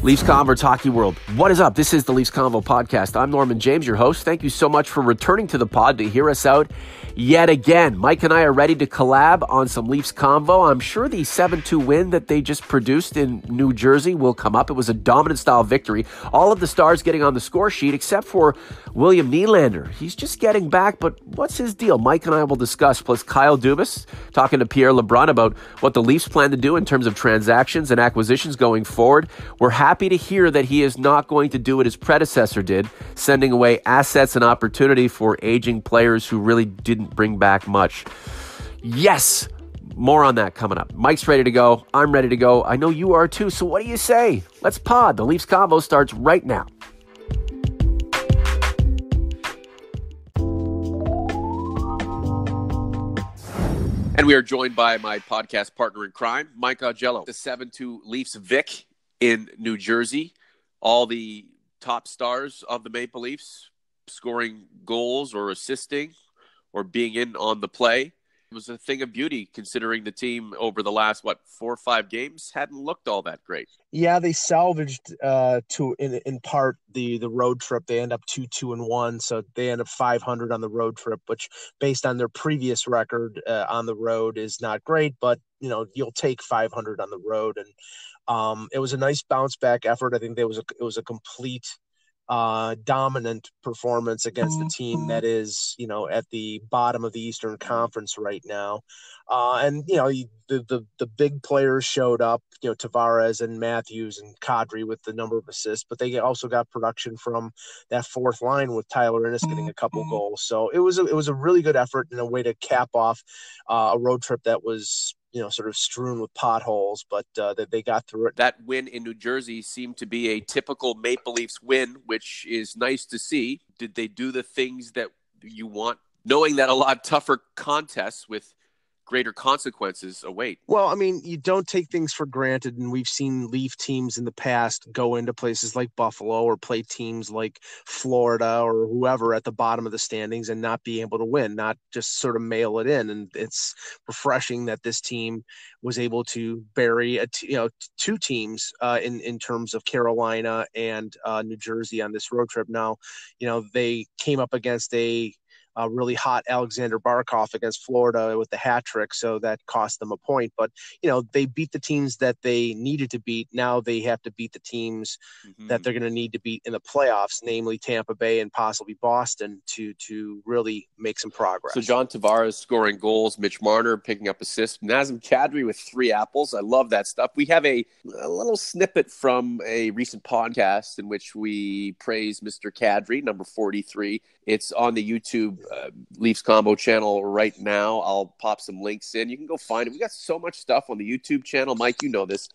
Leafs Convo Hockey World. What is up? This is the Leafs Convo podcast. I'm Norman James, your host. Thank you so much for returning to the pod to hear us out yet again. Mike and I are ready to collab on some Leafs Convo. I'm sure the 7-2 win that they just produced in New Jersey will come up. It was a dominant style victory. All of the stars getting on the score sheet except for William Nylander. He's just getting back, but what's his deal? Mike and I will discuss, plus Kyle Dubas talking to Pierre LeBrun about what the Leafs plan to do in terms of transactions and acquisitions going forward. We're happy to hear that he is not going to do what his predecessor did, sending away assets and opportunity for aging players who really didn't bring back much. Yes, more on that coming up. Mike's ready to go. I'm ready to go. I know you are too. So what do you say? Let's pod. The Leafs Convo starts right now. And we are joined by my podcast partner in crime, Mike Augello, the 7-2 Leafs Vic in New Jersey. All the top stars of the Maple Leafs scoring goals or assisting or being in on the play. It was a thing of beauty considering the team over the last, 4 or 5 games hadn't looked all that great. Yeah, they salvaged in part the road trip. They end up 2-2-1, so they end up 500 on the road trip, which based on their previous record on the road is not great, but you'll take 500 on the road. And it was a nice bounce back effort. I think it was a complete dominant performance against the team that is, at the bottom of the Eastern Conference right now. The big players showed up, Tavares and Matthews and Kadri with the number of assists, but they also got production from that fourth line with Tyler Ennis getting a couple goals. So it was a really good effort and a way to cap off a road trip that was, sort of strewn with potholes, but they got through it. That win in New Jersey seemed to be a typical Maple Leafs win, which is nice to see. Did they do the things that you want, knowing that a lot tougher contests with greater consequences await? Well, I mean, you don't take things for granted, and we've seen Leaf teams in the past go into places like Buffalo or play teams like Florida or whoever at the bottom of the standings and not be able to win, not just sort of mail it in. And it's refreshing that this team was able to bury two teams in terms of Carolina and New Jersey on this road trip. Now, they came up against a really hot Alexander Barkov against Florida with the hat trick, so that cost them a point. But, they beat the teams that they needed to beat. Now they have to beat the teams that they're going to need to beat in the playoffs, namely Tampa Bay and possibly Boston, to really make some progress. So John Tavares scoring goals, Mitch Marner picking up assists, Nazem Kadri with 3 apples. I love that stuff. We have a little snippet from a recent podcast in which we praise Mr. Kadri, number 43. It's on the YouTube Leafs Combo channel right now. I'll pop some links in. You can go find it. We got so much stuff on the YouTube channel. Mike, you know this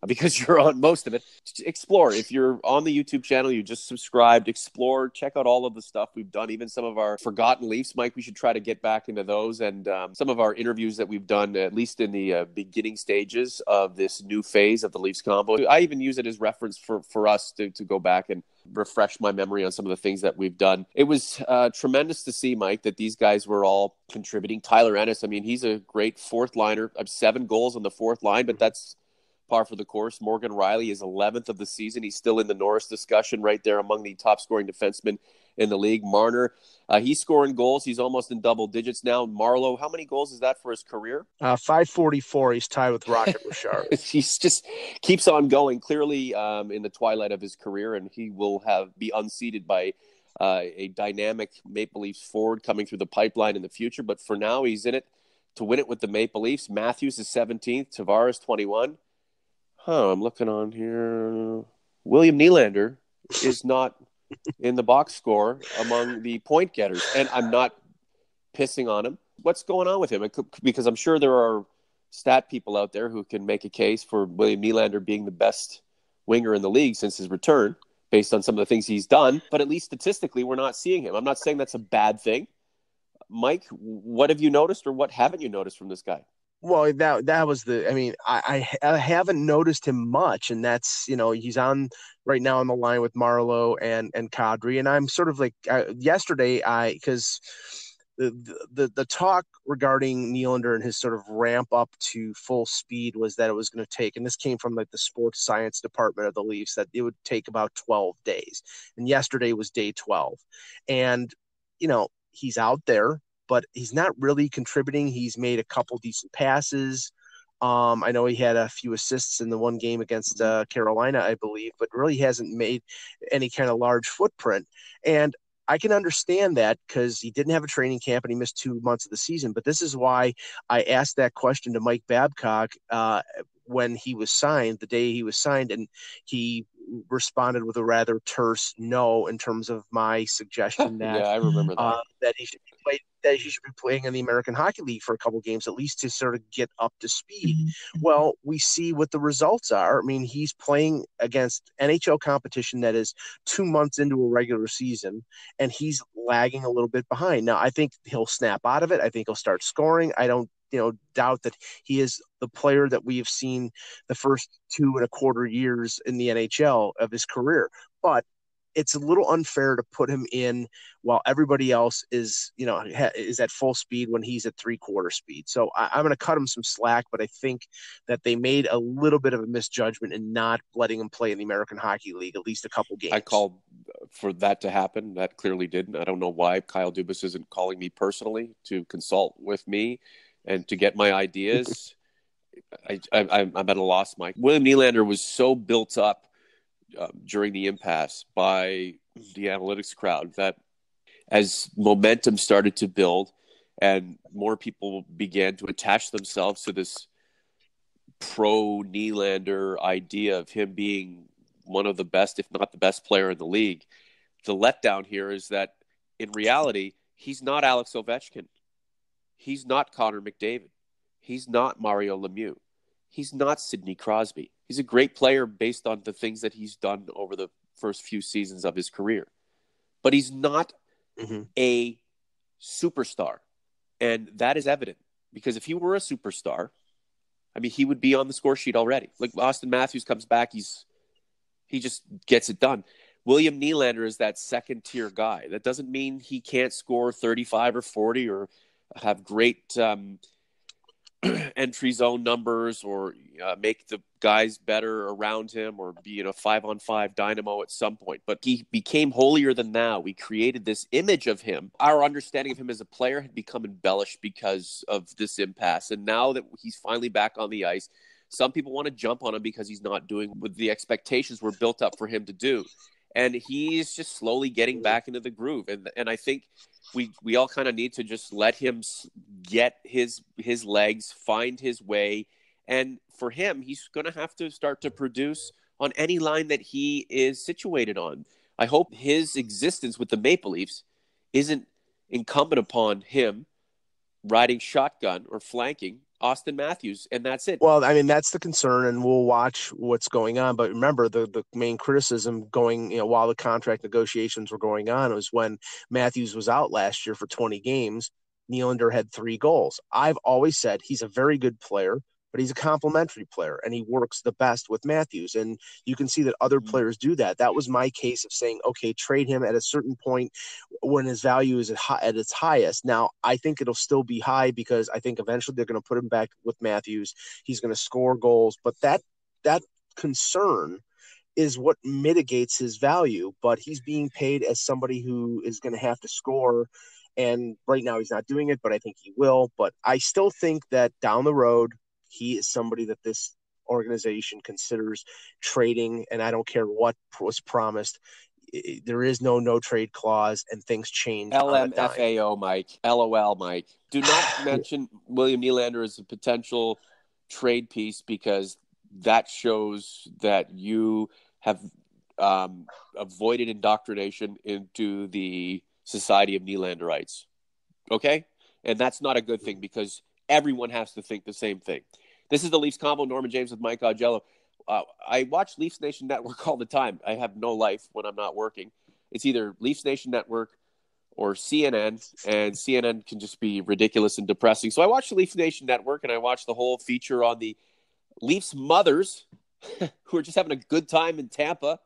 because you're on most of it. Explore. If you're on the YouTube channel, you just subscribed, explore, check out all of the stuff we've done, even some of our forgotten Leafs. Mike, we should try to get back into those, and some of our interviews that we've done, at least in the beginning stages of this new phase of the Leafs Combo. I even use it as reference for us to go back and refresh my memory on some of the things that we've done. It was tremendous to see, Mike, that these guys were all contributing. Tyler Ennis, I mean, he's a great fourth liner. 7 goals on the fourth line, but that's par for the course. Morgan Rielly is 11th of the season. He's still in the Norris discussion right there among the top scoring defensemen in the league. Marner, he's scoring goals. He's almost in double digits now. Marlowe, how many goals is that for his career? 544. He's tied with Rocket Richard. He's just keeps on going, clearly in the twilight of his career, and he will be unseated by a dynamic Maple Leafs forward coming through the pipeline in the future. But for now, he's in it to win it with the Maple Leafs. Matthews is 17th. Tavares, 21. I'm looking on here. William Nylander is not in the box score among the point getters, and I'm not pissing on him. What's going on with him? Because I'm sure there are stat people out there who can make a case for William Nylander being the best winger in the league since his return, based on some of the things he's done. But at least statistically, we're not seeing him. I'm not saying that's a bad thing. Mike, what have you noticed, or what haven't you noticed from this guy? Well, that was I haven't noticed him much, and that's, he's on right now on the line with Marlowe and Kadri, and I'm sort of like yesterday, because the talk regarding Nylander and his sort of ramp up to full speed was that it was going to take, and this came from like the sports science department of the Leafs, that it would take about 12 days. And yesterday was day 12. And, he's out there, but he's not really contributing. He's made a couple decent passes. I know he had a few assists in the one game against Carolina, I believe, but really hasn't made any kind of large footprint. And I can understand that because he didn't have a training camp and he missed 2 months of the season. But this is why I asked that question to Mike Babcock when he was signed, the day he was signed, and he responded with a rather terse no in terms of my suggestion that I remember that. that he should be playing in the American Hockey League for a couple games, at least to sort of get up to speed. Mm-hmm. Well, we see what the results are. I mean, he's playing against NHL competition that is 2 months into a regular season, and he's lagging a little bit behind. Now, I think he'll snap out of it. I think he'll start scoring. I don't doubt that he is the player that we have seen the first 2.25 years in the NHL of his career. But it's a little unfair to put him in while everybody else is at full speed when he's at 3/4 speed. So I'm going to cut him some slack, but I think that they made a little bit of a misjudgment in not letting him play in the American Hockey League at least a couple games. I called for that to happen. That clearly didn't. I don't know why Kyle Dubas isn't calling me personally to consult with me and to get my ideas. I'm at a loss, Mike. William Nylander was so built up during the impasse by the analytics crowd that as momentum started to build and more people began to attach themselves to this pro Nylander idea of him being one of the best, if not the best player in the league, the letdown here is that in reality, he's not Alex Ovechkin. He's not Connor McDavid. He's not Mario Lemieux. He's not Sidney Crosby. He's a great player based on the things that he's done over the first few seasons of his career. But he's not a superstar. And that is evident because if he were a superstar, I mean, he would be on the score sheet already. Like Austin Matthews comes back, he just gets it done. William Nylander is that second-tier guy. That doesn't mean he can't score 35 or 40 or have great entry zone numbers or make the guys better around him or be a 5-on-5 dynamo at some point. But he became holier than thou. We created this image of him. Our understanding of him as a player had become embellished because of this impasse. And now that he's finally back on the ice, some people want to jump on him because he's not doing what the expectations were built up for him to do. And he's just slowly getting back into the groove. And I think we all kind of need to just let him get his legs, find his way. And for him, he's going to have to start to produce on any line that he is situated on. I hope his existence with the Maple Leafs isn't incumbent upon him riding shotgun or flanking Austin Matthews, and that's it. Well, I mean, that's the concern, and we'll watch what's going on. But remember, the main criticism going, while the contract negotiations were going on was when Matthews was out last year for 20 games, Nylander had 3 goals. I've always said he's a very good player, but he's a complementary player, and he works the best with Matthews. And you can see that other players do that. That was my case of saying, okay, trade him at a certain point when his value is at its highest. Now, I think it'll still be high because I think eventually they're going to put him back with Matthews. He's going to score goals, but that concern is what mitigates his value. But he's being paid as somebody who is going to have to score. And right now he's not doing it, but I think he will. But I still think that down the road, he is somebody that this organization considers trading, and I don't care what was promised. There is no trade clause, and things change. LMFAO, Mike. LOL, Mike. Do not mention William Nylander as a potential trade piece because that shows that you have avoided indoctrination into the Society of Nylanderites. Okay? And that's not a good thing because everyone has to think the same thing. This is the Leafs Convo. Norman James with Mike Augello. I watch Leafs Nation Network all the time. I have no life when I'm not working. It's either Leafs Nation Network or CNN, and CNN can just be ridiculous and depressing. So I watch the Leafs Nation Network, and I watch the whole feature on the Leafs mothers who are just having a good time in Tampa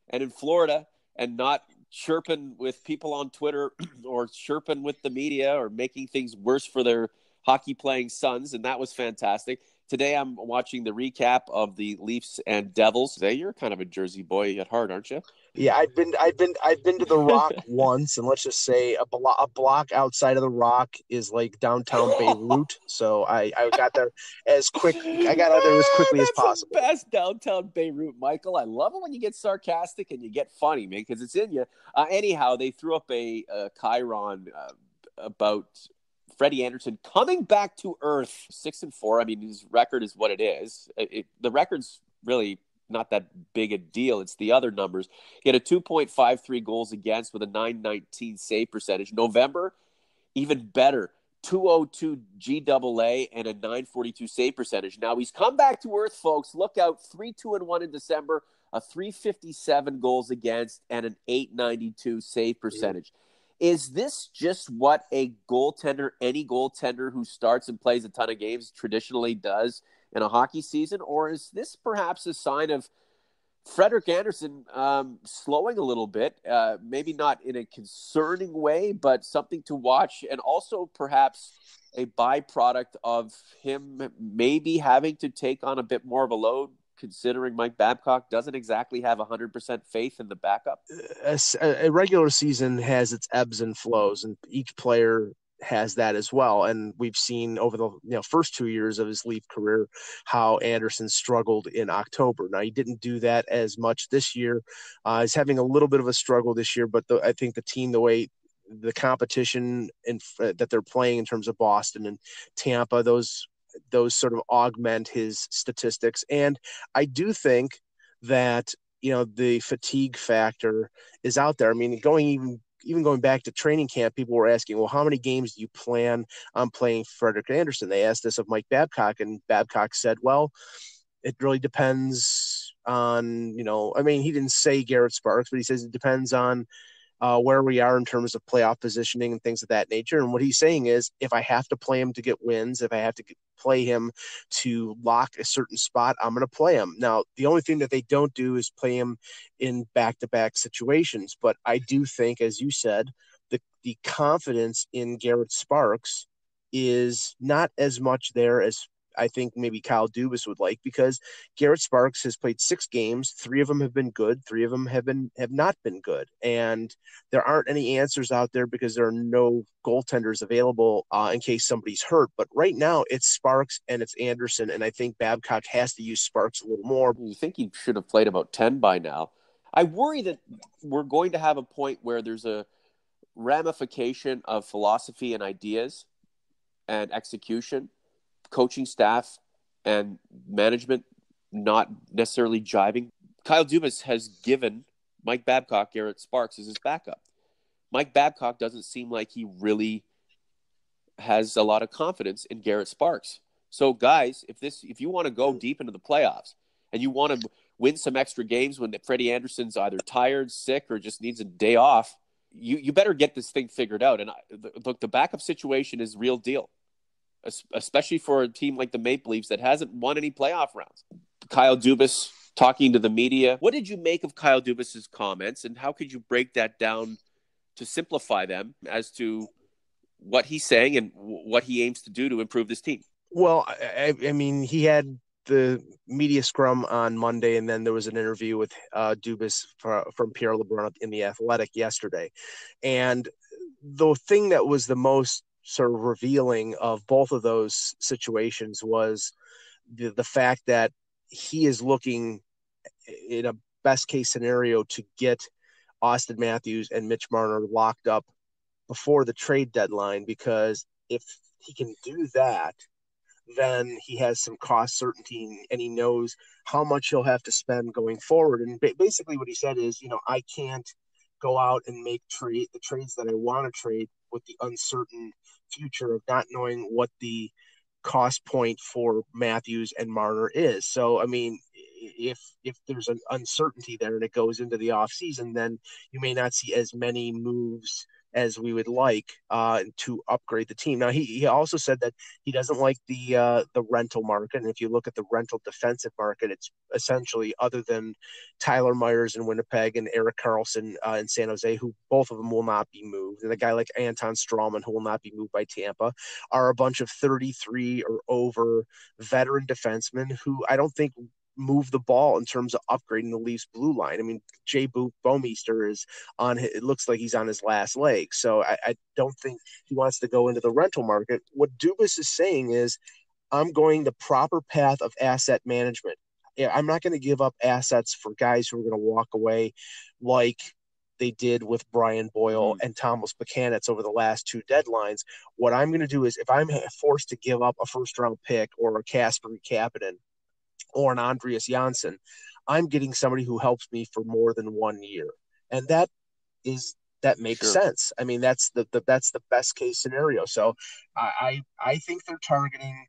and in Florida and not chirping with people on Twitter or chirping with the media or making things worse for their hockey playing sons, and that was fantastic. Today I'm watching the recap of the Leafs and Devils. Hey, you're kind of a Jersey boy at heart, aren't you? Yeah, I've been to the Rock once, and let's just say a block outside of the Rock is like downtown Beirut. So I got there as quick. I got out there as quickly as That's the possible. best downtown Beirut, Michael. I love it when you get sarcastic and you get funny, man, because it's in you. Anyhow, they threw up a chyron about Freddie Anderson coming back to earth, 6-4. I mean, his record is what it is. The record's really not that big a deal. It's the other numbers. He had a 2.53 goals against with a 919 save percentage. November, even better. 202 GAA and a 942 save percentage. Now he's come back to earth, folks. Look out. 3-2-1 in December, a 357 goals against and an 892 save percentage. Is this just what a goaltender, any goaltender who starts and plays a ton of games traditionally does in a hockey season? Or is this perhaps a sign of Frederik Andersen slowing a little bit, maybe not in a concerning way, but something to watch, and also perhaps a byproduct of him maybe having to take on a bit more of a load, considering Mike Babcock doesn't exactly have 100% faith in the backup? A regular season has its ebbs and flows, and each player has that as well. And we've seen over the first 2 years of his Leaf career how Anderson struggled in October. Now he didn't do that as much this year. He's having a little bit of a struggle this year, but I think the team, the way the competition that they're playing in terms of Boston and Tampa, those sort of augment his statistics. And I do think that the fatigue factor is out there. I mean, even going back to training camp, people were asking, well, how many games do you plan on playing Frederik Andersen? They asked this of Mike Babcock, and Babcock said, well, it really depends on, I mean, he didn't say Garrett Sparks, but he says it depends on where we are in terms of playoff positioning and things of that nature. And what he's saying is, if I have to play him to get wins, if I have to play him to lock a certain spot, I'm going to play him. Now, the only thing that they don't do is play him in back-to-back situations. But I do think, as you said, the confidence in Garrett Sparks is not as much there as I think maybe Kyle Dubas would like, because Garrett Sparks has played 6 games. 3 of them have been good. 3 of them have not been good. And there aren't any answers out there because there are no goaltenders available in case somebody's hurt. But right now it's Sparks and it's Anderson. And I think Babcock has to use Sparks a little more. You think he should have played about 10 by now. I worry that we're going to have a point where there's a ramification of philosophy and ideas and execution, coaching staff and management not necessarily jiving. Kyle Dubas has given Mike Babcock Garrett Sparks as his backup. Mike Babcock doesn't seem like he really has a lot of confidence in Garrett Sparks. So guys, if you want to go deep into the playoffs and you want to win some extra games when Freddie Anderson's either tired, sick, or just needs a day off, you better get this thing figured out. And look, the backup situation is real deal, especially for a team like the Maple Leafs that hasn't won any playoff rounds. Kyle Dubas talking to the media. What did you make of Kyle Dubas's comments, and how could you break that down to simplify them as to what he's saying and what he aims to do to improve this team? Well, I mean, he had the media scrum on Monday, and then there was an interview with Dubas from Pierre LeBrun in The Athletic yesterday. And the thing that was the most sort of revealing of both of those situations was the fact that he is looking in a best case scenario to get Austin Matthews and Mitch Marner locked up before the trade deadline, because if he can do that, then he has some cost certainty and he knows how much he'll have to spend going forward. And basically what he said is, I can't go out and make the trades that I want to trade with the uncertain future of not knowing what the cost point for Matthews and Marner is. So, I mean, if there's an uncertainty there and it goes into the off season, then you may not see as many moves as we would like to upgrade the team. Now, he also said that he doesn't like the rental market. And if you look at the rental defensive market, it's essentially, other than Tyler Myers in Winnipeg and Erik Karlsson in San Jose, who both of them will not be moved, and a guy like Anton Strawman, who will not be moved by Tampa, are a bunch of 33 or over veteran defensemen who I don't think move the ball in terms of upgrading the Leafs blue line. I mean, Jay Bouwmeester is it looks like he's on his last leg. So I don't think he wants to go into the rental market. What Dubas is saying is, I'm going the proper path of asset management. Yeah, I'm not going to give up assets for guys who are going to walk away like they did with Brian Boyle and Thomas Buchanan's over the last two deadlines. What I'm going to do is, if I'm forced to give up a first-round pick or a Kasperi Kapanen or an Andreas Janssen, I'm getting somebody who helps me for more than 1 year. And that makes sense. I mean, that's the best case scenario. So I think they're targeting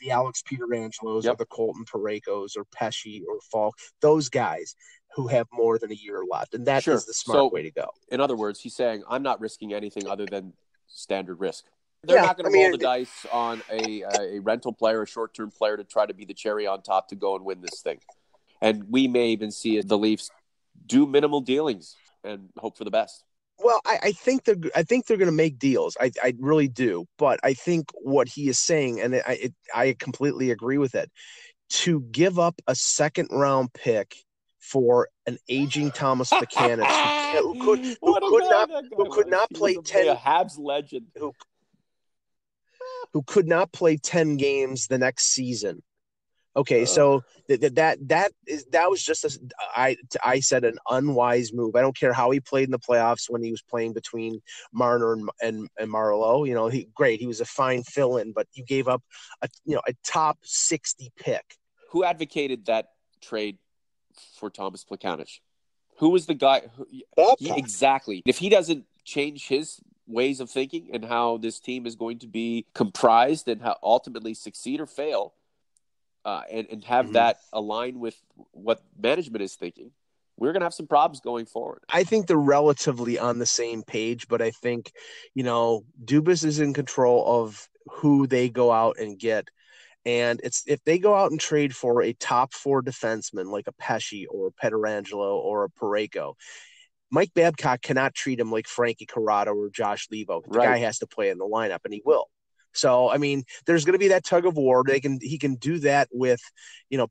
the Alex Pietrangelos or the Colton Parekos or Pesci or Falk, those guys who have more than a year left. And that is the smart way to go. In other words, he's saying, I'm not risking anything other than standard risk. They're not going to roll the dice on a rental player, a short-term player, to try to be the cherry on top to go and win this thing. And we may even see the Leafs do minimal dealings and hope for the best. Well, I think they're going to make deals. I really do. But I think what he is saying, and I completely agree with it, to give up a second-round pick for an aging Thomas Buchanan who could not play 10, a Habs legend, who could not play 10 games the next season. Okay, so that was just I said an unwise move. I don't care how he played in the playoffs when he was playing between Marner and Marleau. You know, he was a fine fill-in, but you gave up a top 60 pick. Who advocated that trade for Thomas Plekanec? Who was the guy? Exactly. If he doesn't change his ways of thinking and how this team is going to be comprised and how ultimately succeed or fail, and have that align with what management is thinking, we're going to have some problems going forward. I think they're relatively on the same page, but I think, Dubas is in control of who they go out and get. And if they go out and trade for a top four defenseman like a Pesci or a Pietrangelo or a Parayko, Mike Babcock cannot treat him like Frankie Corrado or Josh Levo. The guy has to play in the lineup, and he will. So, I mean, there's going to be that tug of war. He can do that with,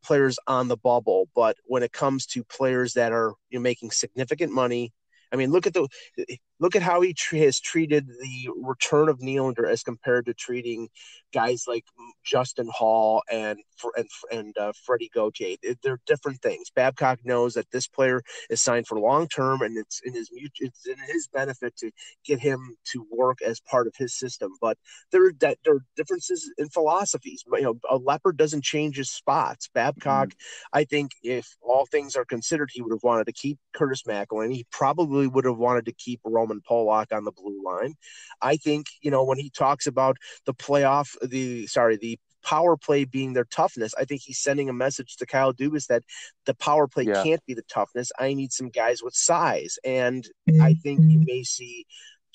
players on the bubble. But when it comes to players that are making significant money, I mean, look at how he has treated the return of Nylander as compared to treating guys like Justin Hall and Freddie Gauthier. They're different things. Babcock knows that this player is signed for long term, and it's in his benefit to get him to work as part of his system. But there are differences in philosophies. But, a leopard doesn't change his spots. Babcock, I think, if all things are considered, he would have wanted to keep Curtis McElhinney. He probably would have wanted to keep Roman Polak on the blue line. I think, when he talks about the power play being their toughness, I think he's sending a message to Kyle Dubas that the power play can't be the toughness. I need some guys with size. And I think you may see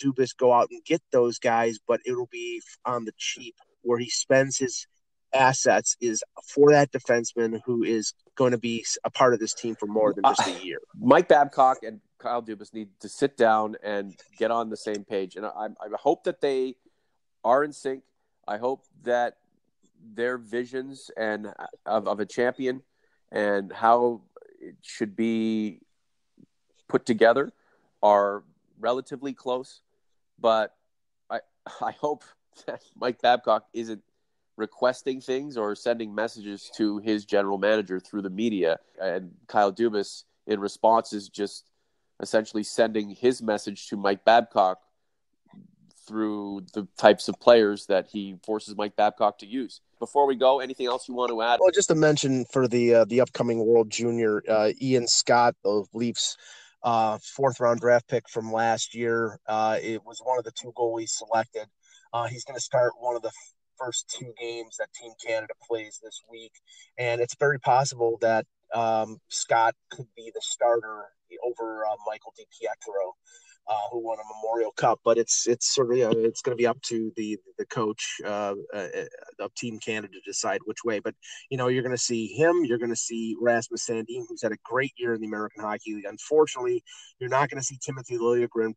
Dubas go out and get those guys, but it'll be on the cheap, where he spends his assets is for that defenseman who is going to be a part of this team for more than just a year. Mike Babcock and Kyle Dubas need to sit down and get on the same page. And I hope that they are in sync. I hope that their visions and of a champion and how it should be put together are relatively close. But I hope that Mike Babcock isn't requesting things or sending messages to his general manager through the media, and Kyle Dubas in response is just essentially sending his message to Mike Babcock through the types of players that he forces Mike Babcock to use. Before we go, anything else you want to add? Well, just to mention for the upcoming World Junior, Ian Scott, the Leafs fourth round draft pick from last year, it was one of the two goalies selected. He's going to start one of the first two games that Team Canada plays this week, and it's very possible that Scott could be the starter over Michael DiPietro. who won a Memorial Cup. But it's sort of, it's going to be up to the coach of Team Canada to decide which way. But you're going to see him. You're going to see Rasmus Sandin, who's had a great year in the American Hockey League. Unfortunately, you're not going to see Timothy Liljegren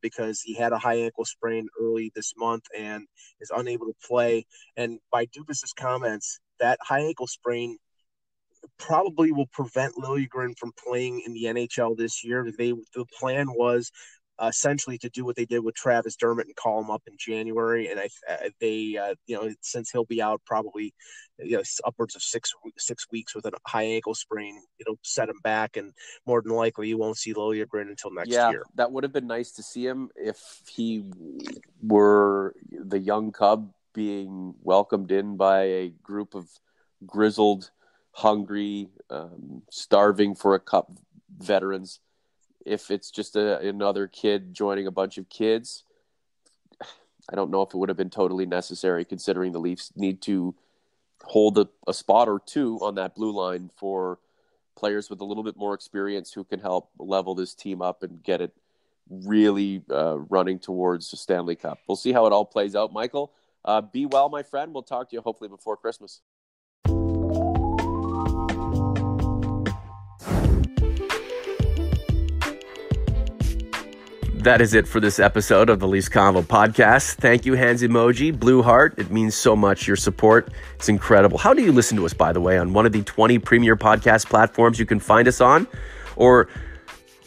because he had a high ankle sprain early this month and is unable to play. And by Dubas's comments, that high ankle sprain probably will prevent Liljegren from playing in the NHL this year. The plan was essentially to do what they did with Travis Dermott and call him up in January. And since he'll be out probably upwards of six weeks with a high ankle sprain, it'll set him back, and more than likely you won't see Liljegren until next year. That would have been nice to see him if he were the young Cub being welcomed in by a group of grizzled, hungry, starving for a cup veterans. If it's just another kid joining a bunch of kids, I don't know if it would have been totally necessary, considering the Leafs need to hold a spot or two on that blue line for players with a little bit more experience who can help level this team up and get it really running towards the Stanley Cup. We'll see how it all plays out. Michael, be well, my friend. We'll talk to you hopefully before Christmas. That is it for this episode of the Leafs Convo podcast. Thank you, hands emoji, blue heart. It means so much, your support. It's incredible. How do you listen to us, by the way, on one of the 20 premier podcast platforms you can find us on? Or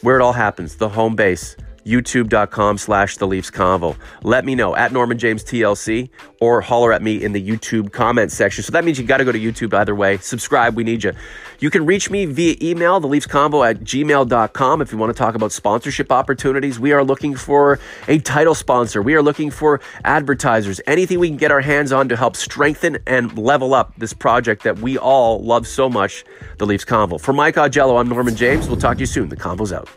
where it all happens, the home base, youtube.com/The Leafs Convo. Let me know at Norman James TLC or holler at me in the YouTube comment section. So that means you got to go to YouTube either way. Subscribe. We need you. You can reach me via email, theleafsconvo@gmail.com, if you want to talk about sponsorship opportunities. We are looking for a title sponsor. We are looking for advertisers. Anything we can get our hands on to help strengthen and level up this project that we all love so much, the Leafs Convo. For Mike Augello, I'm Norman James. We'll talk to you soon. The Convo's out.